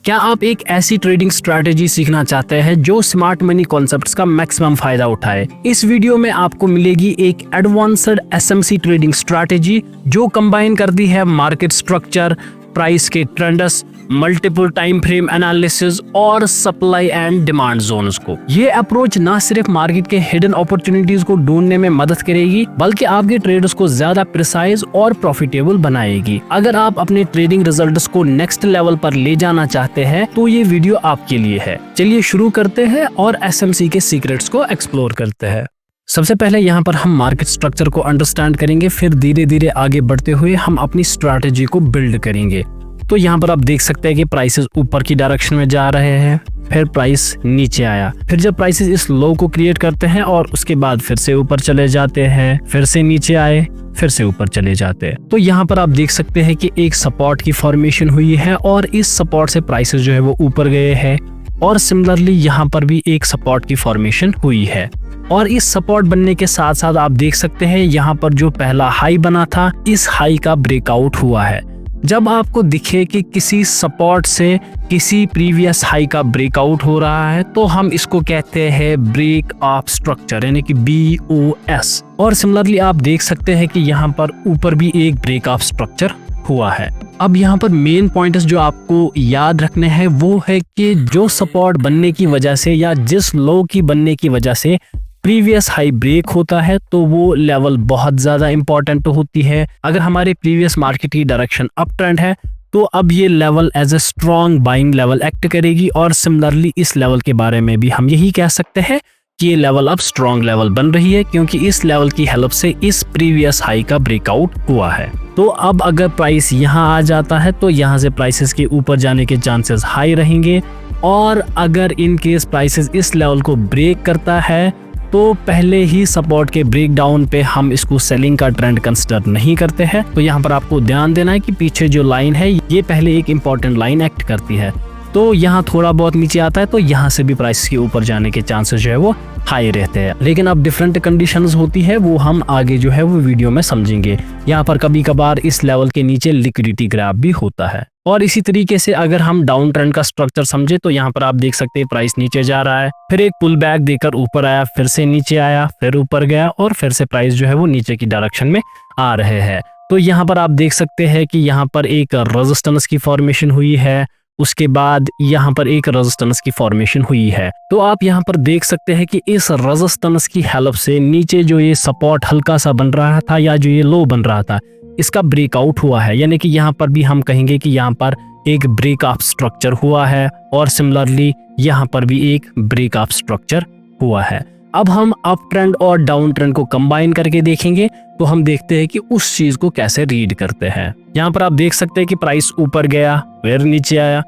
क्या आप एक ऐसी ट्रेडिंग स्ट्रैटेजी सीखना चाहते हैं जो स्मार्ट मनी कॉन्सेप्ट्स का मैक्सिमम फायदा उठाए? इस वीडियो में आपको मिलेगी एक एडवांस्ड एसएमसी ट्रेडिंग स्ट्रैटेजी जो कंबाइन करती है मार्केट स्ट्रक्चर, प्राइस के trends, multiple time frame analysis और सप्लाई एंड डिमांड जोन्स को। ये अप्रोच ना सिर्फ मार्केट के हिडन अपॉर्चुनिटीज को ढूंढने में मदद करेगी बल्कि आपके ट्रेड्स को ज्यादा प्रिसाइज और प्रॉफिटेबल बनाएगी। अगर आप अपने ट्रेडिंग रिजल्ट्स को नेक्स्ट लेवल पर ले जाना चाहते हैं तो ये वीडियो आपके लिए है। चलिए शुरू करते हैं और एसएमसी के सीक्रेट्स को एक्सप्लोर करते हैं। सबसे पहले यहाँ पर हम मार्केट स्ट्रक्चर को अंडरस्टैंड करेंगे, फिर धीरे धीरे आगे बढ़ते हुए हम अपनी स्ट्रैटेजी को बिल्ड करेंगे। तो यहाँ पर आप देख सकते हैं कि प्राइसेस ऊपर की डायरेक्शन में जा रहे हैं, फिर प्राइस नीचे आया, फिर जब प्राइसेस इस लो को क्रिएट करते हैं और उसके बाद फिर से ऊपर चले जाते हैं, फिर से नीचे आए, फिर से ऊपर चले जाते हैं। तो यहाँ पर आप देख सकते हैं कि एक सपोर्ट की फॉर्मेशन हुई है और इस सपोर्ट से प्राइसेस जो है वो ऊपर गए हैं और सिमिलरली यहाँ पर भी एक सपोर्ट की फॉर्मेशन हुई है। और इस सपोर्ट बनने के साथ साथ आप देख सकते हैं यहाँ पर जो पहला हाई बना था, इस हाई का ब्रेकआउट हुआ है। जब आपको दिखे कि किसी सपोर्ट से किसी प्रीवियस हाई का ब्रेकआउट हो रहा है तो हम इसको कहते हैं ब्रेक ऑफ स्ट्रक्चर, यानी कि BOS। और सिमिलरली आप देख सकते हैं कि यहाँ पर ऊपर भी एक ब्रेक ऑफ स्ट्रक्चर हुआ है। अब यहाँ पर मेन पॉइंट्स जो आपको याद रखने हैं वो है कि जो सपोर्ट बनने की वजह से या जिस लो की बनने की वजह से प्रीवियस हाई ब्रेक होता है तो वो लेवल बहुत ज्यादा इंपॉर्टेंट होती है। अगर हमारे प्रीवियस मार्केट की डायरेक्शन अप ट्रेंड है तो अब ये level as a strong buying level act करेगी और सिमिलरली इस लेवल के बारे में भी हम यही कह सकते हैं कि ये लेवल अब स्ट्रॉन्ग लेवल बन रही है क्योंकि इस लेवल की हेल्प से इस प्रीवियस हाई का ब्रेकआउट हुआ है। तो अब अगर प्राइस यहाँ आ जाता है तो यहाँ से प्राइसेस के ऊपर जाने के चांसेस हाई रहेंगे और अगर इन केस प्राइसेस इस लेवल को ब्रेक करता है तो पहले ही सपोर्ट के ब्रेक डाउन पे हम इसको सेलिंग का ट्रेंड कंसिडर नहीं करते हैं। तो यहाँ पर आपको ध्यान देना है कि पीछे जो लाइन है ये पहले एक इम्पॉर्टेंट लाइन एक्ट करती है। तो यहाँ थोड़ा बहुत नीचे आता है तो यहाँ से भी प्राइस के ऊपर जाने के चांसेस जो है वो हाई रहते हैं, लेकिन अब डिफरेंट कंडीशंस होती है वो हम आगे जो है वो वीडियो में समझेंगे। यहाँ पर कभी कभार इस लेवल के नीचे लिक्विडिटी ग्रैब भी होता है। और इसी तरीके से अगर हम डाउन ट्रेंड का स्ट्रक्चर समझे तो यहाँ पर आप देख सकते हैं प्राइस नीचे जा रहा है, फिर एक पुल बैक देकर ऊपर आया, फिर से नीचे आया, फिर ऊपर गया और फिर से प्राइस जो है वो नीचे की डायरेक्शन में आ रहे हैं। तो यहाँ पर आप देख सकते हैं कि यहाँ पर एक रेजिस्टेंस की फॉर्मेशन हुई है, उसके बाद यहाँ पर एक रेजिस्टेंस की फॉर्मेशन हुई है। तो आप यहाँ पर देख सकते हैं कि इस रेजिस्टेंस की हेल्प से नीचे जो ये सपोर्ट हल्का सा बन रहा था या जो ये लो बन रहा था इसका ब्रेकआउट हुआ है, यानी कि यहाँ पर भी हम कहेंगे कि यहाँ पर एक ब्रेक ऑफ स्ट्रक्चर हुआ है और सिमिलरली यहाँ पर भी एक ब्रेक ऑफ स्ट्रक्चर हुआ है। अब हम अप ट्रेंड और डाउन ट्रेंड को कंबाइन करके देखेंगे तो हम देखते हैं कि उस चीज को कैसे रीड करते हैं। यहाँ पर आप देख सकते हैं कि प्राइस ऊपर गया, फिर नीचे आया,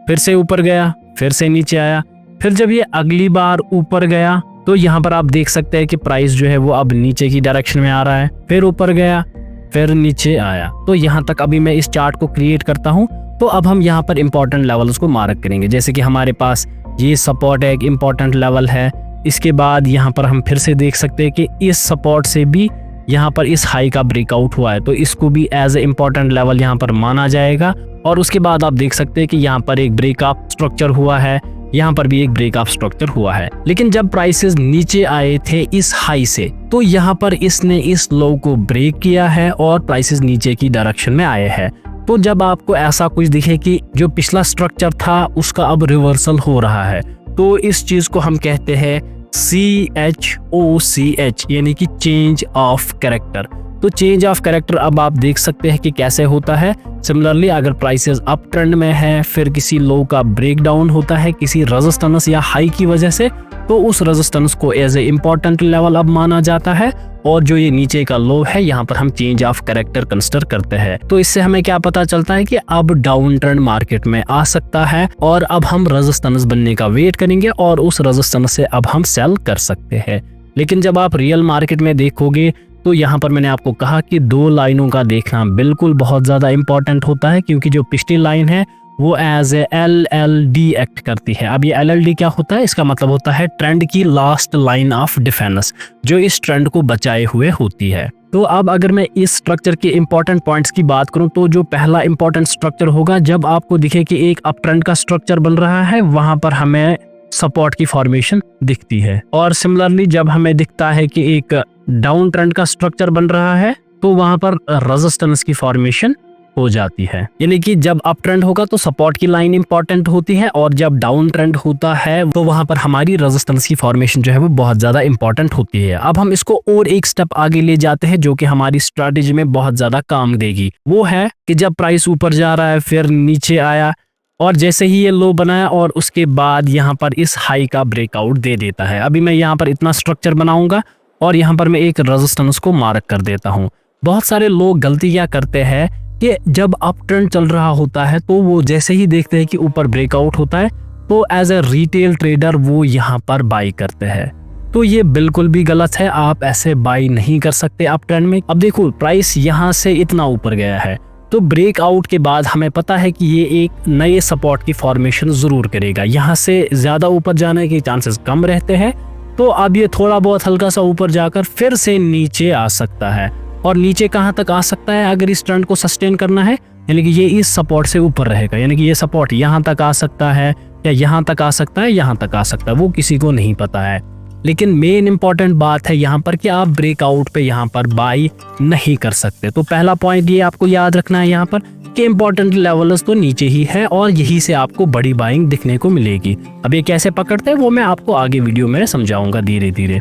फिर से ऊपर गया, फिर से नीचे आया, फिर जब ये अगली बार ऊपर गया तो यहाँ पर आप देख सकते हैं कि प्राइस जो है वो अब नीचे की डायरेक्शन में आ रहा है, फिर ऊपर गया, फिर नीचे आया। तो यहाँ तक अभी मैं इस चार्ट को क्रिएट करता हूँ। तो अब हम यहाँ पर इंपॉर्टेंट लेवल्स को मार्क करेंगे, जैसे कि हमारे पास ये सपोर्ट है, एक इंपॉर्टेंट लेवल है। इसके बाद यहाँ पर हम फिर से देख सकते हैं कि इस सपोर्ट से भी यहाँ पर इस हाई का ब्रेकआउट हुआ है तो इसको भी एज ए इम्पॉर्टेंट लेवल यहाँ पर माना जाएगा। और उसके बाद आप देख सकते हैं कि यहाँ पर एक ब्रेक ऑफ स्ट्रक्चर हुआ है, यहाँ पर भी एक ब्रेक ऑफ स्ट्रक्चर हुआ है। लेकिन जब प्राइसेस नीचे आए थे इस हाई से तो यहाँ पर इसने इस लो को ब्रेक किया है और प्राइसेस नीचे की डायरेक्शन में आए हैं। तो जब आपको ऐसा कुछ दिखे कि जो पिछला स्ट्रक्चर था उसका अब रिवर्सल हो रहा है तो इस चीज को हम कहते हैं CHOCH, यानी कि चेंज ऑफ कैरेक्टर। तो चेंज ऑफ कैरेक्टर अब आप देख सकते हैं कि कैसे होता है। सिमिलरली अगर प्राइसेस अप ट्रेंड में है, फिर किसी लो का ब्रेक डाउन होता है किसी रेजिस्टेंस या हाई की वजह से, तो उस रेजिस्टेंस को एज ए इम्पॉर्टेंट लेवल अब माना जाता है और जो ये नीचे का लो है यहाँ पर हम चेंज ऑफ कैरेक्टर कंसिडर करते हैं। तो इससे हमें क्या पता चलता है कि अब डाउन ट्रेंड मार्केट में आ सकता है और अब हम रेजिस्टेंस बनने का वेट करेंगे और उस रेजिस्टेंस से अब हम सेल कर सकते हैं। लेकिन जब आप रियल मार्केट में देखोगे तो यहाँ पर मैंने आपको कहा कि दो लाइनों का देखना बिल्कुल बहुत ज्यादा इंपॉर्टेंट होता है क्योंकि जो पिछली लाइन है वो एज ए LLD एक्ट करती है। अब ये LLD क्या होता है? इसका मतलब होता है ट्रेंड की लास्ट लाइन ऑफ डिफेंस, जो इस ट्रेंड को बचाए हुए होती है। तो अब अगर मैं इस स्ट्रक्चर के इंपॉर्टेंट पॉइंट्स की बात करूं तो जो पहला इंपॉर्टेंट स्ट्रक्चर होगा, जब आपको दिखे कि एक अप ट्रेंड का स्ट्रक्चर बन रहा है, वहां पर हमें सपोर्ट की फॉर्मेशन दिखती है। और सिमिलरली जब हमें दिखता है कि एक डाउन ट्रेंड का स्ट्रक्चर बन रहा है तो वहां पर रेजिस्टेंस की फॉर्मेशन हो जाती है। यानी कि जब अप ट्रेंड होगा तो सपोर्ट की लाइन इंपॉर्टेंट होती है, और जब डाउन ट्रेंड होता है तो वहां पर हमारी रेजिस्टेंस की फॉर्मेशन जो है वो बहुत ज्यादा इंपॉर्टेंट होती है। अब हम इसको और एक स्टेप आगे ले जाते हैं जो कि हमारी स्ट्रैटेजी में बहुत ज्यादा काम देगी। वो है कि जब प्राइस ऊपर जा रहा है, फिर नीचे आया, और जैसे ही ये लो बनाया और उसके बाद यहाँ पर इस हाई का ब्रेकआउट दे देता है। अभी मैं यहाँ पर इतना स्ट्रक्चर बनाऊंगा और यहाँ पर मैं एक रेजिस्टेंस को मार्क कर देता हूँ। बहुत सारे लोग गलती क्या करते हैं कि जब अप ट्रेंड चल रहा होता है तो वो जैसे ही देखते हैं कि ऊपर ब्रेकआउट होता है तो एज ए रिटेल ट्रेडर वो यहाँ पर बाई करते हैं। तो ये बिल्कुल भी गलत है, आप ऐसे बाई नहीं कर सकते अप ट्रेंड में। अब देखो प्राइस यहाँ से इतना ऊपर गया है तो ब्रेकआउट के बाद हमें पता है कि ये एक नए सपोर्ट की फॉर्मेशन जरूर करेगा। यहाँ से ज्यादा ऊपर जाने के चांसेस कम रहते हैं, तो अब ये थोड़ा बहुत हल्का सा ऊपर जाकर फिर से नीचे आ सकता है। और नीचे कहाँ तक आ सकता है अगर इस ट्रेंड को सस्टेन करना है, यानी कि ये इस सपोर्ट से ऊपर रहेगा, यानी कि ये सपोर्ट यहाँ तक आ सकता है या यहाँ तक आ सकता है, यहाँ तक आ सकता है, वो किसी को नहीं पता है। लेकिन मेन इंपॉर्टेंट बात है यहाँ पर कि आप ब्रेकआउट पे यहाँ पर बाई नहीं कर सकते। तो पहला पॉइंट ये आपको याद रखना है यहाँ पर कि इंपॉर्टेंट लेवल्स तो नीचे ही है और यही से आपको बड़ी बाइंग दिखने को मिलेगी। अब ये कैसे पकड़ते हैं वो मैं आपको आगे वीडियो में समझाऊंगा धीरे धीरे।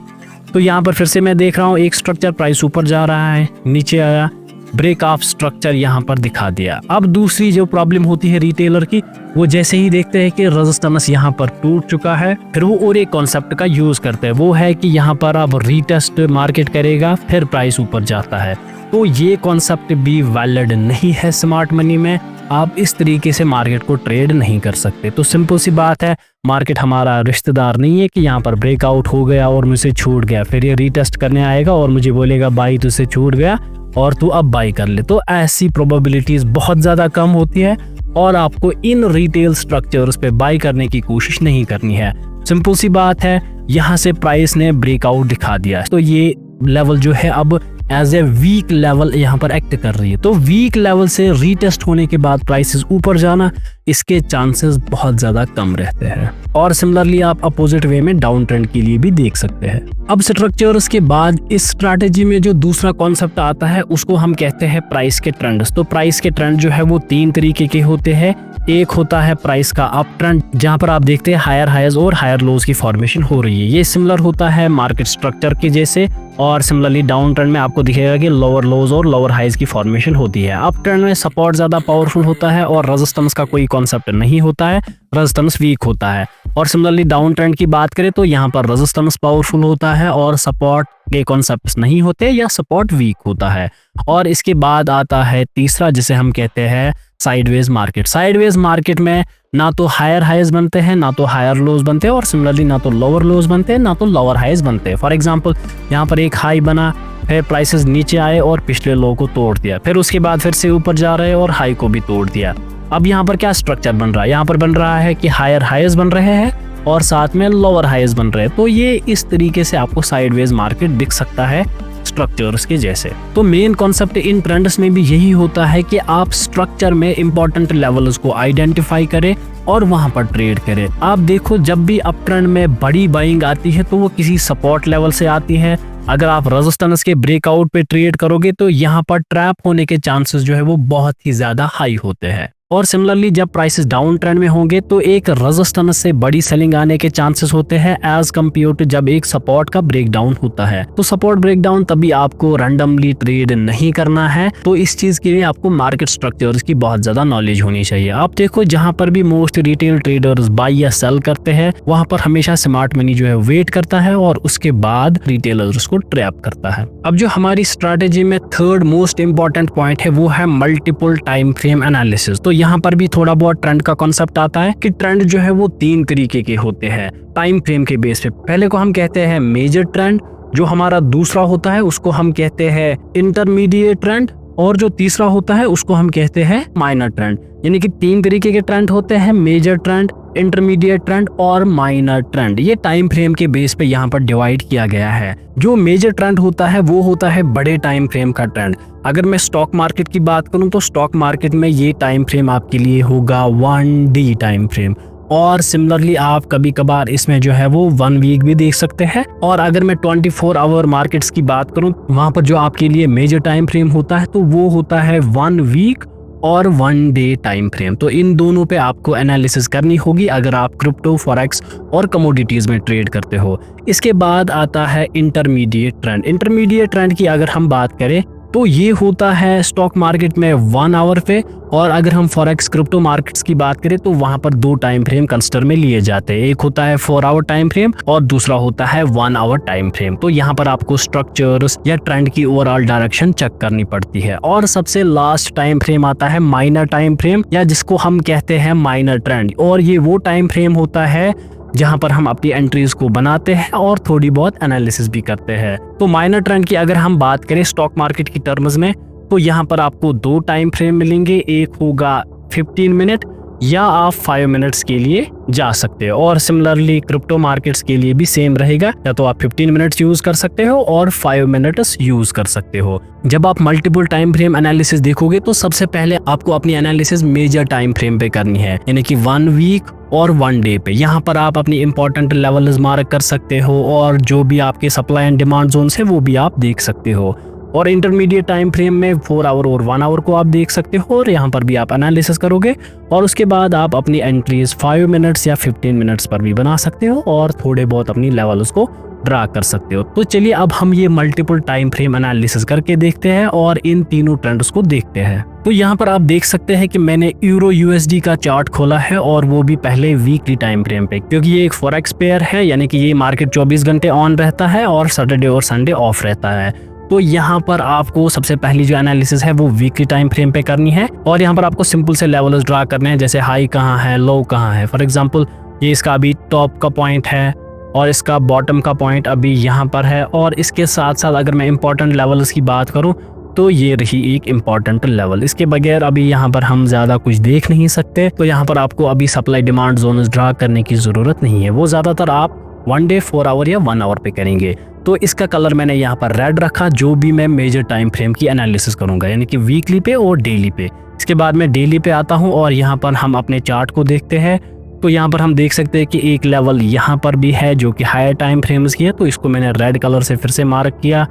तो यहाँ पर फिर से मैं देख रहा हूँ एक स्ट्रक्चर प्राइस ऊपर जा रहा है, नीचे आया, ब्रेक ऑफ स्ट्रक्चर यहाँ पर दिखा दिया। अब दूसरी जो प्रॉब्लम होती है रिटेलर की, वो जैसे ही देखते हैं कि रेजिस्टेंस यहाँ पर टूट चुका है, फिर वो और एक कॉन्सेप्ट का यूज करते हैं, वो है कि यहाँ पर अब रीटेस्ट मार्केट करेगा फिर प्राइस ऊपर जाता है। तो ये कॉन्सेप्ट भी वैलिड नहीं है स्मार्ट मनी में। आप इस तरीके से मार्केट को ट्रेड नहीं कर सकते। तो सिंपल सी बात है, मार्केट हमारा रिश्तेदार नहीं है कि यहाँ पर ब्रेकआउट हो गया और मुझसे छूट गया, फिर ये रीटेस्ट करने आएगा और मुझे बोलेगा भाई तुझसे छूट गया और तू अब बाई कर ले। तो ऐसी प्रोबेबिलिटीज बहुत ज्यादा कम होती है और आपको इन रिटेल स्ट्रक्चर्स पे बाई करने की कोशिश नहीं करनी है। सिंपल सी बात है, यहाँ से प्राइस ने ब्रेकआउट दिखा दिया तो ये लेवल जो है अब एज ए वीक लेवल यहाँ पर एक्ट कर रही है। तो वीक लेवल से रीटेस्ट होने के बाद प्राइसेस ऊपर जाना, इसके चांसेस बहुत ज्यादा कम रहते हैं। और सिमिलरली आप अपोजिट वे में डाउन ट्रेंड के लिए भी देख सकते हैं। अब स्ट्रक्चर्स के बाद इस स्ट्रैटेजी में जो दूसरा कॉन्सेप्ट आता है उसको हम कहते हैं प्राइस के ट्रेंड्स। तो प्राइस के ट्रेंड जो है वो तीन तरीके के होते हैं। एक होता है प्राइस का अप ट्रेंड, जहां पर आप देखते हैं हायर हाइज और हायर लोज की फॉर्मेशन हो रही है। ये सिमिलर होता है मार्केट स्ट्रक्चर के जैसे। और सिमिलरली डाउन ट्रेंड में आपको दिखेगा कि लोअर लोज और लोअर हाइज की फॉर्मेशन होती है। अप ट्रेंड में सपोर्ट ज्यादा पावरफुल होता है और रेजिस्टेंस का कोई कॉन्सेप्ट नहीं होता है, रेजिस्टेंस वीक होता है। और सिमिलरली डाउन ट्रेंड की बात करें तो यहाँ पर रेजिस्टेंस पावरफुल होता है और सपोर्ट के कॉन्सेप्ट्स नहीं होते या सपोर्ट वीक होता है। और इसके बाद आता है तीसरा जिसे हम कहते हैं साइडवेज मार्केट। साइडवेज मार्केट में ना तो हायर हाइज बनते हैं ना तो हायर लोज बनते हैं और सिमिलरली ना तो लोअर लोज बनते हैं ना तो लोअर हाइज बनते हैं। फॉर एग्जांपल यहाँ पर एक हाई बना, फिर प्राइसेस नीचे आए और पिछले लो को तोड़ दिया, फिर उसके बाद फिर से ऊपर जा रहे हैं और हाई को भी तोड़ दिया। अब यहाँ पर क्या स्ट्रक्चर बन रहा है, यहाँ पर बन रहा है कि हायर हाइज बन रहे हैं और साथ में लोअर हाइज बन रहे हैं। तो ये इस तरीके से आपको साइडवेज मार्केट दिख सकता है स्ट्रक्चर्स के जैसे। तो मेन कॉन्सेप्ट इन ट्रेंड्स में भी यही होता है कि आप स्ट्रक्चर में इंपॉर्टेंट लेवल्स को आइडेंटिफाई करें और वहां पर ट्रेड करें। आप देखो जब भी अप ट्रेंड में बड़ी बाइंग आती है तो वो किसी सपोर्ट लेवल से आती है। अगर आप रेजिस्टेंस के ब्रेकआउट पे ट्रेड करोगे तो यहाँ पर ट्रैप होने के चांसेस जो है वो बहुत ही ज्यादा हाई होते हैं। और सिमिलरली जब प्राइसेस डाउन ट्रेंड में होंगे तो एक रेजिस्टेंस से बड़ी सेलिंग आने के चांसेस होते हैं एज कम्पेयर टू जब एक सपोर्ट का ब्रेकडाउन होता है। तो सपोर्ट ब्रेकडाउन तभी आपको रैंडमली ट्रेड नहीं करना है। तो इस चीज के लिए आपको मार्केट स्ट्रक्चर्स की बहुत ज्यादा नॉलेज होनी चाहिए। आप देखो जहां पर भी मोस्ट रिटेल ट्रेडर्स बाई या सेल करते हैं वहां पर हमेशा स्मार्ट मनी जो है वेट करता है और उसके बाद रिटेलर्स को ट्रैप करता है। अब जो हमारी स्ट्रैटेजी में थर्ड मोस्ट इंपॉर्टेंट पॉइंट है वो है मल्टीपल टाइम फ्रेम एनालिसिस। तो यहाँ पर भी थोड़ा बहुत ट्रेंड का कॉन्सेप्ट आता है कि ट्रेंड जो है वो तीन तरीके के होते हैं टाइम फ्रेम के बेस पे। पहले को हम कहते हैं मेजर ट्रेंड, जो हमारा दूसरा होता है उसको हम कहते हैं इंटरमीडिएट ट्रेंड, और जो तीसरा होता है उसको हम कहते हैं माइनर ट्रेंड। यानी कि तीन तरीके के ट्रेंड होते हैं, मेजर ट्रेंड, इंटरमीडिएट ट्रेंड और माइनर ट्रेंड। ये टाइम फ्रेम के बेस पे यहाँ पर डिवाइड किया गया है। जो मेजर ट्रेंड होता है वो होता है बड़े टाइम फ्रेम का ट्रेंड। अगर मैं स्टॉक मार्केट की बात करूं तो स्टॉक मार्केट में ये टाइम फ्रेम आपके लिए होगा 1D टाइम फ्रेम, और सिमिलरली आप कभी कभार इसमें जो है वो 1 वीक भी देख सकते हैं। और अगर मैं 24 आवर मार्केट्स की बात करूं, वहां पर जो आपके लिए मेजर टाइम फ्रेम होता है तो वो होता है 1 वीक और 1 डे टाइम फ्रेम। तो इन दोनों पे आपको एनालिसिस करनी होगी अगर आप क्रिप्टो, फॉरेक्स और कमोडिटीज में ट्रेड करते हो। इसके बाद आता है इंटरमीडिएट ट्रेंड। इंटरमीडिएट ट्रेंड की अगर हम बात करें तो ये होता है स्टॉक मार्केट में 1 आवर पे, और अगर हम फॉरेक्स, क्रिप्टो मार्केट्स की बात करें तो वहां पर 2 टाइम फ्रेम कंसिडर में लिए जाते हैं। एक होता है 4 आवर टाइम फ्रेम और दूसरा होता है 1 आवर टाइम फ्रेम। तो यहाँ पर आपको स्ट्रक्चर्स या ट्रेंड की ओवरऑल डायरेक्शन चेक करनी पड़ती है। और सबसे लास्ट टाइम फ्रेम आता है माइनर टाइम फ्रेम, या जिसको हम कहते हैं माइनर ट्रेंड। और ये वो टाइम फ्रेम होता है जहां पर हम अपनी एंट्रीज को बनाते हैं और थोड़ी बहुत एनालिसिस भी करते हैं। तो माइनर ट्रेंड की अगर हम बात करें स्टॉक मार्केट की टर्म्स में, तो यहाँ पर आपको 2 टाइम फ्रेम मिलेंगे। एक होगा 15 मिनट, या आप 5 मिनट्स के लिए जा सकते हो। और सिमिलरली क्रिप्टो मार्केट्स के लिए भी सेम रहेगा, या तो आप 15 मिनट्स यूज कर सकते हो और 5 मिनट्स यूज कर सकते हो। जब आप मल्टीपल टाइम फ्रेम एनालिसिस देखोगे तो सबसे पहले आपको अपनी एनालिसिस मेजर टाइम फ्रेम पे करनी है, यानी कि 1 वीक और 1 डे पे। यहाँ पर आप अपनी इंपॉर्टेंट लेवल्स मार्क कर सकते हो, और जो भी आपके सप्लाई एंड डिमांड जोन्स है वो भी आप देख सकते हो। और इंटरमीडिएट टाइम फ्रेम में 4 आवर और 1 आवर को आप देख सकते हो, और यहाँ पर भी आप एनालिसिस करोगे। और उसके बाद आप अपनी एंट्रीज 5 मिनट्स या 15 मिनट्स पर भी बना सकते हो, और थोड़े बहुत अपनी लेवल्स को ड्रा कर सकते हो। तो चलिए अब हम ये मल्टीपल टाइम फ्रेम एनालिसिस करके देखते हैं और इन तीनों ट्रेंड्स को देखते हैं। तो यहाँ पर आप देख सकते हैं कि मैंने यूरो यूएसडी का चार्ट खोला है, और वो भी पहले वीकली टाइम फ्रेम पे, क्योंकि ये एक फॉरेक्स पेयर है, यानी कि ये मार्केट 24 घंटे ऑन रहता है और सैटरडे और संडे ऑफ रहता है। तो यहाँ पर आपको सबसे पहली जो एनालिसिस है वो वीकली टाइम फ्रेम पे करनी है, और यहाँ पर आपको सिंपल से लेवल्स ड्रा करने हैं, जैसे हाई कहाँ है, लो कहाँ है। फॉर एग्जांपल ये इसका अभी टॉप का पॉइंट है और इसका बॉटम का पॉइंट अभी यहाँ पर है। और इसके साथ साथ अगर मैं इंपॉर्टेंट लेवल्स की बात करूँ तो ये रही एक इम्पॉर्टेंट लेवल। इसके बगैर अभी यहाँ पर हम ज़्यादा कुछ देख नहीं सकते। तो यहाँ पर आपको अभी सप्लाई डिमांड जोन्स ड्रा करने की ज़रूरत नहीं है, वो ज़्यादातर आप 1 डे, 4 आवर या 1 आवर पे करेंगे। तो इसका कलर मैंने यहाँ पर रेड रखा, जो भी मैं मेजर टाइम फ्रेम की एनालिसिस करूंगा, यानी कि वीकली पे और डेली पे। इसके बाद मैं डेली पे आता हूँ और यहाँ पर हम अपने चार्ट को देखते हैं। तो यहाँ पर हम देख सकते हैं कि एक लेवल यहाँ पर भी है जो कि हायर टाइम फ्रेम्स की है, तो इसको मैंने रेड कलर से फिर से मार्क किया।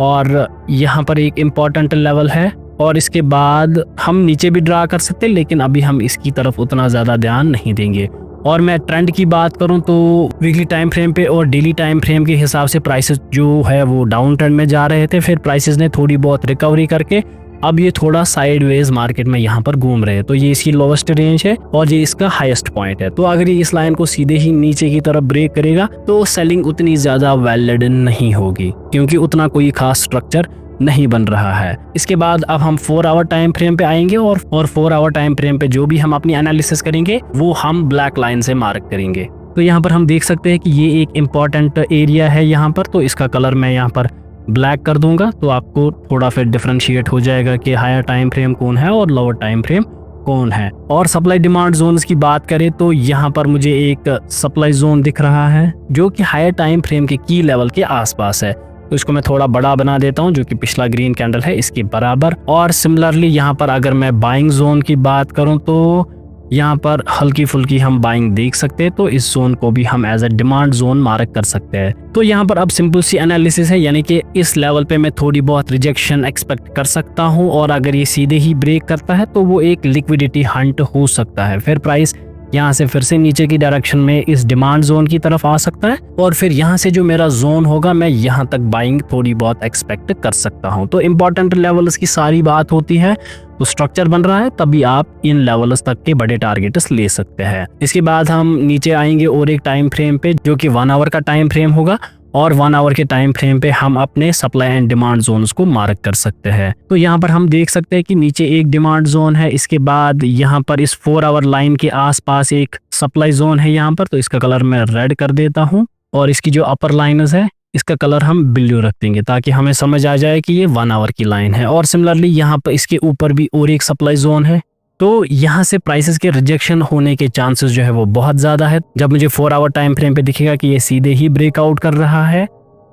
और यहाँ पर एक इम्पॉर्टेंट लेवल है, और इसके बाद हम नीचे भी ड्रा कर सकते हैं, लेकिन अभी हम इसकी तरफ उतना ज़्यादा ध्यान नहीं देंगे। और मैं ट्रेंड की बात करूं तो वीकली टाइम फ्रेम पे और डेली टाइम फ्रेम के हिसाब से प्राइसेस जो है वो डाउन ट्रेंड में जा रहे थे, फिर प्राइसेस ने थोड़ी बहुत रिकवरी करके अब ये थोड़ा साइडवेज मार्केट में यहाँ पर घूम रहे हैं। तो ये इसकी लोवेस्ट रेंज है और ये इसका हाईएस्ट पॉइंट है। तो अगर ये इस लाइन को सीधे ही नीचे की तरफ ब्रेक करेगा तो सेलिंग उतनी ज़्यादा वैलिड नहीं होगी, क्योंकि उतना कोई खास स्ट्रक्चर नहीं बन रहा है। इसके बाद अब हम 4 आवर टाइम फ्रेम पे आएंगे, और 4 आवर टाइम फ्रेम पे जो भी हम अपनी एनालिसिस करेंगे वो हम ब्लैक लाइन से मार्क करेंगे। तो यहाँ पर हम देख सकते हैं कि ये एक इम्पॉर्टेंट एरिया है यहाँ पर, तो इसका कलर मैं यहाँ पर ब्लैक कर दूंगा, तो आपको थोड़ा फिर डिफरेंशिएट हो जाएगा कि हायर टाइम फ्रेम कौन है और लोअर टाइम फ्रेम कौन है। और सप्लाई डिमांड जोन्स की बात करें तो यहाँ पर मुझे एक सप्लाई जोन दिख रहा है जो कि हायर टाइम फ्रेम के की लेवल के आसपास है। तो इसको मैं थोड़ा बड़ा बना देता हूं, जो कि पिछला ग्रीन कैंडल है इसके बराबर। और सिमिलरली यहाँ पर अगर मैं बाइंग जोन की बात करूं तो यहाँ पर हल्की फुल्की हम बाइंग देख सकते हैं, तो इस जोन को भी हम as a demand zone mark कर सकते हैं। तो यहाँ पर अब सिंपल सी एनालिसिस है, यानी कि इस लेवल पे मैं थोड़ी बहुत रिजेक्शन एक्सपेक्ट कर सकता हूँ, और अगर ये सीधे ही ब्रेक करता है तो वो एक लिक्विडिटी हंट हो सकता है। फिर प्राइस यहाँ से फिर से नीचे की डायरेक्शन में इस डिमांड जोन की तरफ आ सकता है, और फिर यहाँ से जो मेरा जोन होगा मैं यहाँ तक बाइंग थोड़ी बहुत एक्सपेक्ट कर सकता हूँ। तो इम्पोर्टेंट लेवल्स की सारी बात होती है, तो स्ट्रक्चर बन रहा है तभी आप इन लेवल्स तक के बड़े टारगेट्स ले सकते हैं। इसके बाद हम नीचे आएंगे और एक टाइम फ्रेम पे जो कि 1 आवर का टाइम फ्रेम होगा, और 1 आवर के टाइम फ्रेम पे हम अपने सप्लाई एंड डिमांड जोन्स को मार्क कर सकते हैं। तो यहाँ पर हम देख सकते हैं कि नीचे एक डिमांड जोन है, इसके बाद यहाँ पर इस 4 आवर लाइन के आसपास एक सप्लाई जोन है यहाँ पर, तो इसका कलर मैं रेड कर देता हूँ, और इसकी जो अपर लाइनस है इसका कलर हम ब्लू रख देंगे ताकि हमें समझ आ जाए कि ये 1 आवर की लाइन है। और सिमिलरली यहाँ पर इसके ऊपर भी और एक सप्लाई जोन है तो यहाँ से प्राइसेस के रिजेक्शन होने के चांसेस जो है वो बहुत ज़्यादा है। जब मुझे 4 आवर टाइम फ्रेम पे दिखेगा कि ये सीधे ही ब्रेकआउट कर रहा है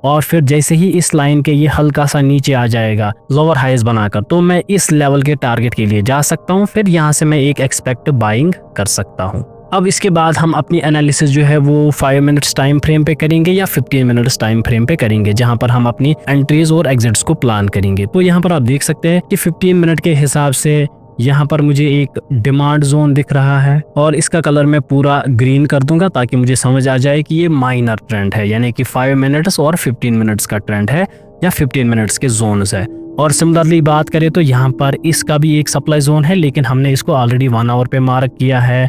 और फिर जैसे ही इस लाइन के ये हल्का सा नीचे आ जाएगा लोअर हाइज बनाकर, तो मैं इस लेवल के टारगेट के लिए जा सकता हूँ। फिर यहाँ से मैं एक एक्सपेक्ट बाइंग कर सकता हूँ। अब इसके बाद हम अपनी एनालिसिस जो है वो 5 मिनट्स टाइम फ्रेम पे करेंगे या 15 मिनट्स टाइम फ्रेम पे करेंगे, जहां पर हम अपनी एंट्रीज और एग्जिट्स को प्लान करेंगे। तो यहाँ पर आप देख सकते हैं कि 15 मिनट के हिसाब से यहाँ पर मुझे एक डिमांड जोन दिख रहा है और इसका कलर मैं पूरा ग्रीन कर दूंगा ताकि मुझे समझ आ जाए कि ये माइनर ट्रेंड है, यानी कि 5 मिनट्स और 15 मिनट्स का ट्रेंड है या 15 मिनट्स के जोन्स है। और सिमिलरली बात करें तो यहाँ पर इसका भी एक सप्लाई जोन है, लेकिन हमने इसको ऑलरेडी 1 आवर पे मार्क किया है।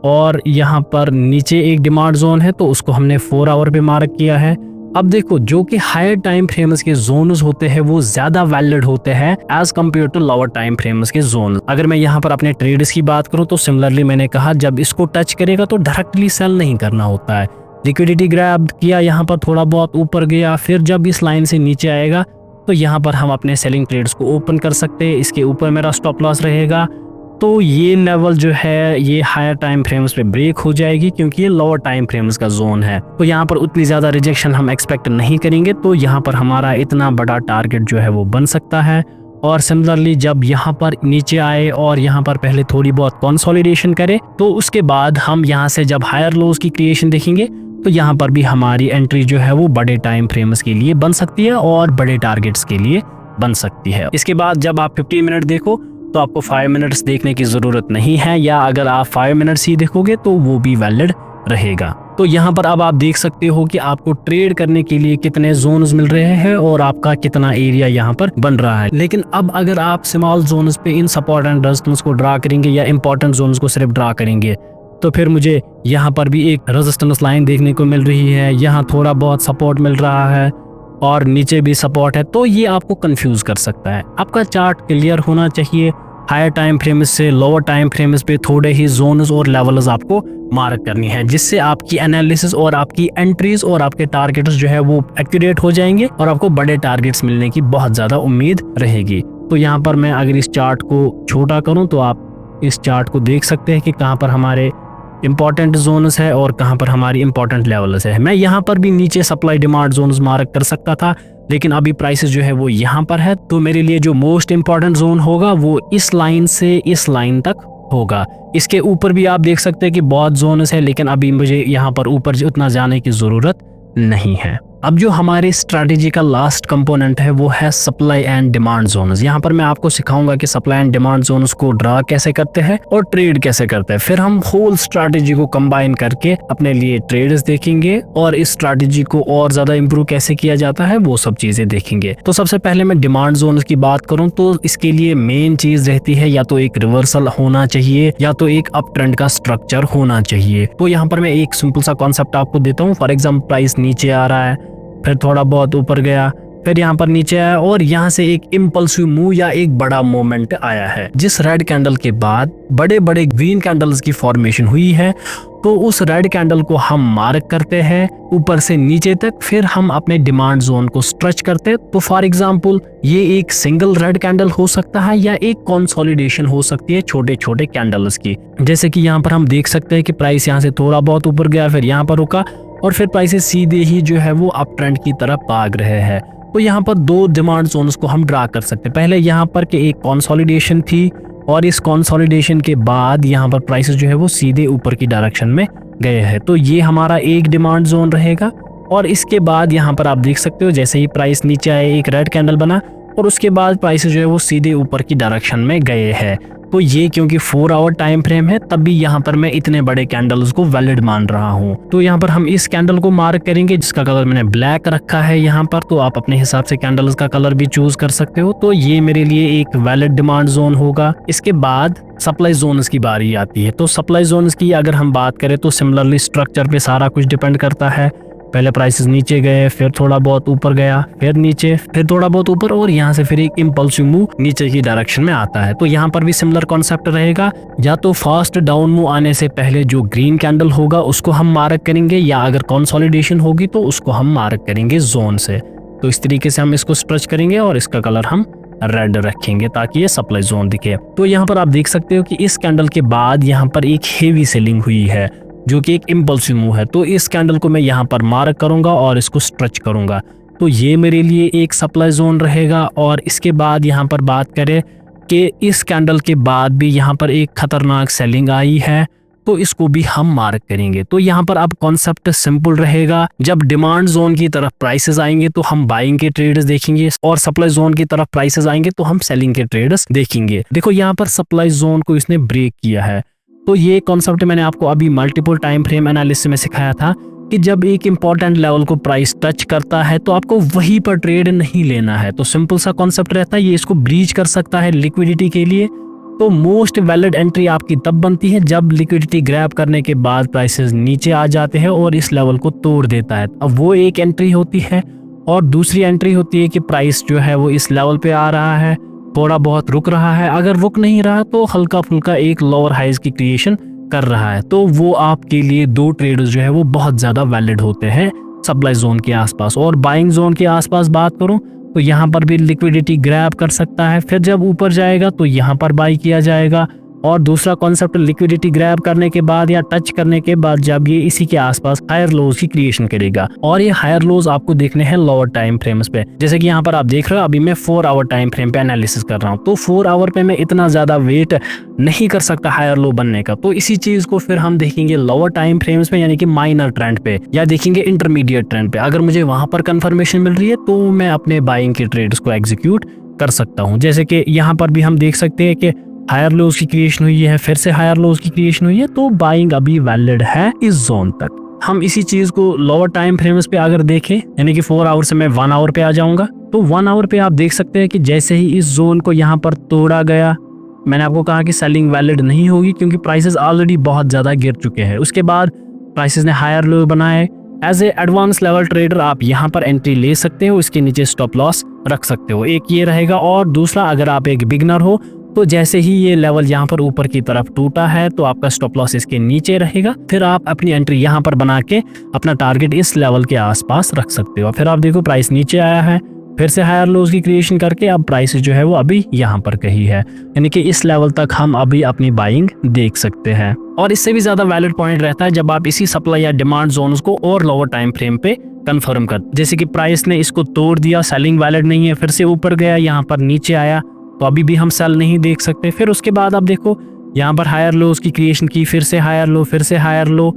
और यहाँ पर नीचे एक डिमांड जोन है तो उसको हमने 4 आवर पे मार्क किया है। अब देखो, जो कि हायर टाइम फ्रेम्स के जोन्स होते हैं वो ज्यादा वैलिड होते हैं as compare to lower time frames के जोन। अगर मैं यहाँ पर अपने ट्रेड्स की बात करूँ तो सिमिलरली मैंने कहा जब इसको टच करेगा तो डायरेक्टली सेल नहीं करना होता है। लिक्विडिटी ग्रैब किया, यहाँ पर थोड़ा बहुत ऊपर गया, फिर जब इस लाइन से नीचे आएगा तो यहाँ पर हम अपने सेलिंग ट्रेड्स को ओपन कर सकते हैं। इसके ऊपर मेरा स्टॉप लॉस रहेगा। तो ये लेवल जो है ये हायर टाइम फ्रेम्स पे ब्रेक हो जाएगी क्योंकि ये लोअर टाइम फ्रेम्स का जोन है। तो यहाँ पर उतनी ज़्यादा रिजेक्शन हम एक्सपेक्ट नहीं करेंगे। तो यहाँ पर हमारा इतना बड़ा टारगेट जो है वो बन सकता है। और सिमिलरली जब यहाँ पर नीचे आए और यहाँ पर पहले थोड़ी बहुत कंसोलिडेशन करे तो उसके बाद हम यहाँ से जब हायर लोज की क्रिएशन देखेंगे तो यहाँ पर भी हमारी एंट्री जो है वो बड़े टाइम फ्रेम्स के लिए बन सकती है और बड़े टारगेट्स के लिए बन सकती है। इसके बाद जब आप 15 मिनट देखो तो आपको 5 मिनट्स देखने की ज़रूरत नहीं है, या अगर आप 5 मिनट्स ही देखोगे तो वो भी वैलिड रहेगा। तो यहाँ पर अब आप देख सकते हो कि आपको ट्रेड करने के लिए कितने जोन्स मिल रहे हैं और आपका कितना एरिया यहाँ पर बन रहा है। लेकिन अब अगर आप स्मॉल जोन्स पे इन सपोर्ट एंड रेजिस्टेंस को ड्रा करेंगे या इंपॉर्टेंट जोन्स को सिर्फ ड्रा करेंगे तो फिर मुझे यहाँ पर भी एक रेजिस्टेंस लाइन देखने को मिल रही है, यहाँ थोड़ा बहुत सपोर्ट मिल रहा है और नीचे भी सपोर्ट है। तो ये आपको कंफ्यूज कर सकता है। आपका चार्ट क्लियर होना चाहिए। हायर टाइम फ्रेम्स से लोअर टाइम फ्रेम्स पे थोड़े ही जोन्स और लेवल्स आपको मार्क करनी है, जिससे आपकी एनालिसिस और आपकी एंट्रीज और आपके टारगेट्स जो है वो एक्यूरेट हो जाएंगे और आपको बड़े टारगेट्स मिलने की बहुत ज़्यादा उम्मीद रहेगी। तो यहाँ पर मैं अगर इस चार्ट को छोटा करूँ तो आप इस चार्ट को देख सकते हैं कि कहाँ पर हमारे इंपॉर्टेंट जोन्स है और कहाँ पर हमारी इंपॉर्टेंट लेवल्स है। मैं यहाँ पर भी नीचे सप्लाई डिमांड जोन्स मार्क कर सकता था, लेकिन अभी प्राइसेस जो है वो यहाँ पर है। तो मेरे लिए जो मोस्ट इंपॉर्टेंट जोन होगा वो इस लाइन से इस लाइन तक होगा। इसके ऊपर भी आप देख सकते हैं कि बहुत जोन्स है, लेकिन अभी मुझे यहाँ पर ऊपर उतना जाने की ज़रूरत नहीं है। अब जो हमारे स्ट्रैटेजी का लास्ट कंपोनेंट है वो है सप्लाई एंड डिमांड जोन्स। यहाँ पर मैं आपको सिखाऊंगा कि सप्लाई एंड डिमांड जोन्स को ड्रा कैसे करते हैं और ट्रेड कैसे करते हैं। फिर हम होल स्ट्रैटेजी को कंबाइन करके अपने लिए ट्रेड्स देखेंगे और इस स्ट्रैटेजी को और ज्यादा इंप्रूव कैसे किया जाता है वो सब चीजें देखेंगे। तो सबसे पहले मैं डिमांड जोन्स की बात करूँ तो इसके लिए मेन चीज रहती है या तो एक रिवर्सल होना चाहिए या तो एक अप ट्रेंड का स्ट्रक्चर होना चाहिए। तो यहाँ पर मैं एक सिंपल सा कॉन्सेप्ट आपको देता हूँ। फॉर एग्जाम्पल प्राइस नीचे आ रहा है, फिर थोड़ा बहुत ऊपर गया, फिर यहाँ पर नीचे आया और यहाँ से एक इम्पल्सिव मूव या एक बड़ा मोमेंट आया है, जिस रेड कैंडल के बाद बड़े बड़े ग्रीन कैंडल्स की फॉर्मेशन हुई है। तो उस रेड कैंडल को हम मार्क करते हैं ऊपर से नीचे तक, फिर हम अपने डिमांड जोन को स्ट्रेच करते हैं। तो फॉर एग्जांपल ये एक सिंगल रेड कैंडल हो सकता है या एक कंसोलिडेशन हो सकती है छोटे छोटे कैंडल्स की। जैसे कि यहाँ पर हम देख सकते हैं कि प्राइस यहाँ से थोड़ा बहुत ऊपर गया, फिर यहाँ पर रुका और फिर प्राइसेस सीधे ही जो है वो अप ट्रेंड की तरफ भाग रहे हैं। तो यहाँ पर दो डिमांड जोन्स को हम ड्रा कर सकते हैं। पहले यहाँ पर के एक कंसोलिडेशन थी और इस कंसोलिडेशन के बाद यहाँ पर प्राइसेस जो है वो सीधे ऊपर की डायरेक्शन में गए हैं। तो ये हमारा एक डिमांड जोन रहेगा। और इसके बाद यहाँ पर आप देख सकते हो जैसे ही प्राइस नीचे आए एक रेड कैंडल बना और उसके बाद प्राइसेस जो है वो सीधे ऊपर की डायरेक्शन में गए हैं। तो ये क्योंकि 4 आवर टाइम फ्रेम है तब भी यहाँ पर मैं इतने बड़े कैंडल्स को वैलिड मान रहा हूँ। तो यहाँ पर हम इस कैंडल को मार्क करेंगे जिसका कलर मैंने ब्लैक रखा है यहाँ पर। तो आप अपने हिसाब से कैंडल्स का कलर भी चूज कर सकते हो। तो ये मेरे लिए एक वैलिड डिमांड जोन होगा। इसके बाद सप्लाई जोन्स की बारी आती है। तो सप्लाई जोन्स की अगर हम बात करें तो सिमिलरली स्ट्रक्चर पे सारा कुछ डिपेंड करता है। पहले प्राइसेस नीचे गए, फिर थोड़ा बहुत ऊपर गया, फिर नीचे, फिर थोड़ा बहुत ऊपर और यहाँ से फिर एक इम्पल्सिव मूव नीचे की डायरेक्शन में आता है। तो यहाँ पर भी सिमिलर कॉन्सेप्ट रहेगा। या तो फास्ट डाउन मूव आने से पहले जो ग्रीन कैंडल होगा उसको हम मार्क करेंगे, या अगर कंसोलिडेशन होगी तो उसको हम मार्क करेंगे जोन से। तो इस तरीके से हम इसको स्ट्रेच करेंगे और इसका कलर हम रेड रखेंगे ताकि ये सप्लाई जोन दिखे। तो यहाँ पर आप देख सकते हो कि इस कैंडल के बाद यहाँ पर एक हेवी सेलिंग हुई है जो कि एक इम्पल्सिव मूव है। तो इस कैंडल को मैं यहाँ पर मार्क करूंगा और इसको स्ट्रेच करूंगा, तो ये मेरे लिए एक सप्लाई जोन रहेगा। और इसके बाद यहाँ पर बात करें कि इस कैंडल के बाद भी यहाँ पर एक खतरनाक सेलिंग आई है, तो इसको भी हम मार्क करेंगे। तो यहाँ पर अब कॉन्सेप्ट सिंपल रहेगा, जब डिमांड जोन की तरफ प्राइसेस आएंगे तो हम बाइंग के ट्रेड्स देखेंगे और सप्लाई जोन की तरफ प्राइसेस आएंगे तो हम सेलिंग के ट्रेड्स देखेंगे। देखो यहाँ पर सप्लाई जोन को इसने ब्रेक किया है, तो ये कॉन्सेप्ट मैंने आपको अभी मल्टीपल टाइम फ्रेम एनालिसिस में सिखाया था कि जब एक इंपॉर्टेंट लेवल को प्राइस टच करता है तो आपको वहीं पर ट्रेड नहीं लेना है। तो सिंपल सा कॉन्सेप्ट रहता है, ये इसको ब्रीच कर सकता है लिक्विडिटी के लिए। तो मोस्ट वैलिड एंट्री आपकी तब बनती है जब लिक्विडिटी ग्रैब करने के बाद प्राइसेस नीचे आ जाते हैं और इस लेवल को तोड़ देता है, अब वो एक एंट्री होती है। और दूसरी एंट्री होती है कि प्राइस जो है वो इस लेवल पे आ रहा है, थोड़ा बहुत रुक रहा है, अगर रुक नहीं रहा तो हल्का फुल्का एक लोअर हाइज की क्रिएशन कर रहा है, तो वो आपके लिए दो ट्रेड्स जो है वो बहुत ज्यादा वैलिड होते हैं सप्लाई जोन के आसपास। और बाइंग जोन के आसपास बात करूं तो यहाँ पर भी लिक्विडिटी ग्रैब कर सकता है, फिर जब ऊपर जाएगा तो यहाँ पर बाई किया जाएगा। और दूसरा कॉन्सेप्ट, लिक्विडिटी ग्रैब करने के बाद या टच करने के बाद जब ये इसी के आसपास हायर लोज की क्रिएशन करेगा, और ये हायर लोज आपको देखने हैं लोअर टाइम फ्रेम्स पे। जैसे कि यहाँ पर आप देख रहे हो, अभी मैं 4 आवर टाइम फ्रेम पे एनालिसिस कर रहा हूँ, तो 4 आवर पे मैं इतना ज्यादा वेट नहीं कर सकता हायर लो बनने का। तो इसी चीज को फिर हम देखेंगे लोअर टाइम फ्रेम्स पे, यानी कि माइनर ट्रेंड पे, या देखेंगे इंटरमीडिएट ट्रेंड पे। अगर मुझे वहां पर कंफर्मेशन मिल रही है तो मैं अपने बाइंग के ट्रेड्स को एग्जीक्यूट कर सकता हूँ। जैसे कि यहाँ पर भी हम देख सकते हैं कि हायर लोज की क्रिएशन हुई है, फिर से हायर लोज की क्रिएशन हुई है, तो बाइंग अभी वैलिड है इस जोन तक। हम इसी चीज को लोअर टाइम फ्रेम्स पे अगर देखें, यानी कि 4 आवर से मैं 1 आवर पे आ जाऊंगा, तो 1 आवर पे आप देख सकते हैं कि जैसे ही इस जोन को यहाँ पर तोड़ा गया, मैंने आपको कहा कि सेलिंग वैलिड नहीं होगी क्योंकि प्राइसेस ऑलरेडी बहुत ज्यादा गिर चुके हैं। उसके बाद प्राइसेस ने हायर लो बनाए। As a advance level trader आप यहाँ पर एंट्री ले सकते हो, इसके नीचे स्टॉप लॉस रख सकते हो, एक ये रहेगा। और दूसरा, अगर आप एक बिगनर हो तो जैसे ही ये लेवल यहाँ पर ऊपर की तरफ टूटा है तो आपका स्टॉप लॉस इसके नीचे रहेगा, फिर आप अपनी एंट्री यहाँ पर बना के अपना टारगेट इस लेवल के आसपास रख सकते हो। फिर आप देखो प्राइस नीचे आया है, फिर से हायर लोज की क्रिएशन करके अब प्राइस जो है वो अभी यहाँ पर कहीं है, यानी कि इस लेवल तक हम अभी अपनी बाइंग देख सकते हैं। और इससे भी ज्यादा वैलिड पॉइंट रहता है जब आप इसी सप्लाई या डिमांड जोन्स को और लोअर टाइम फ्रेम पे कंफर्म कर, जैसे कि प्राइस ने इसको तोड़ दिया, सेलिंग वैलिड नहीं है, फिर से ऊपर गया, यहाँ पर नीचे आया, तो अभी भी हम सेल नहीं देख सकते। फिर उसके बाद आप देखो यहाँ पर हायर लोज की क्रिएशन की, फिर से हायर लो, फिर से हायर लो,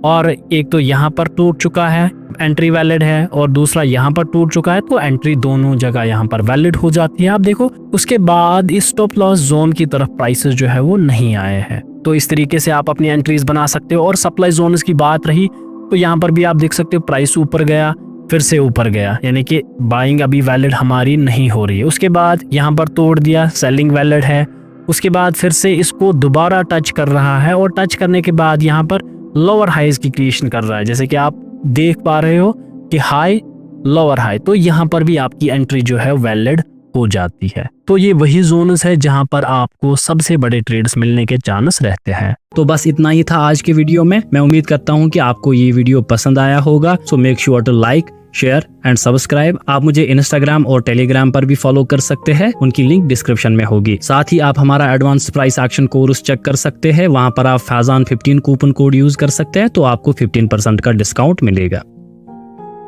और एक तो यहाँ पर टूट चुका है, एंट्री वैलिड है, और दूसरा यहाँ पर टूट चुका है, तो एंट्री दोनों जगह यहाँ पर वैलिड हो जाती है। आप देखो उसके बाद इस स्टॉप लॉस जोन की तरफ प्राइसेस जो है वो नहीं आए हैं। तो इस तरीके से आप अपनी एंट्रीज बना सकते हो। और सप्लाई जोन की बात रही तो यहाँ पर भी आप देख सकते हो प्राइस ऊपर गया, फिर से ऊपर गया, यानी कि बाइंग अभी वैलिड हमारी नहीं हो रही है। उसके बाद यहाँ पर तोड़ दिया, सेलिंग वैलिड है। उसके बाद फिर से इसको दोबारा टच कर रहा है, और टच करने के बाद यहाँ पर लोअर हाइज की क्रिएशन कर रहा है, जैसे कि आप देख पा रहे हो कि हाई लोअर हाई, तो यहाँ पर भी आपकी एंट्री जो है वैलिड हो जाती है। तो ये वही जोन्स है जहां पर आपको सबसे बड़े ट्रेड्स मिलने के चांस रहते हैं। तो बस इतना ही था आज के वीडियो में। मैं उम्मीद करता हूं कि आपको ये वीडियो पसंद आया होगा। So make sure to like, share and subscribe. आप मुझे इंस्टाग्राम और टेलीग्राम पर भी फॉलो कर सकते हैं, उनकी लिंक डिस्क्रिप्शन में होगी। साथ ही आप हमारा advance price action course check कर सकते हैं, वहां पर आप फैजान 15 कूपन कोड यूज कर सकते हैं, तो आपको 15% का डिस्काउंट मिलेगा।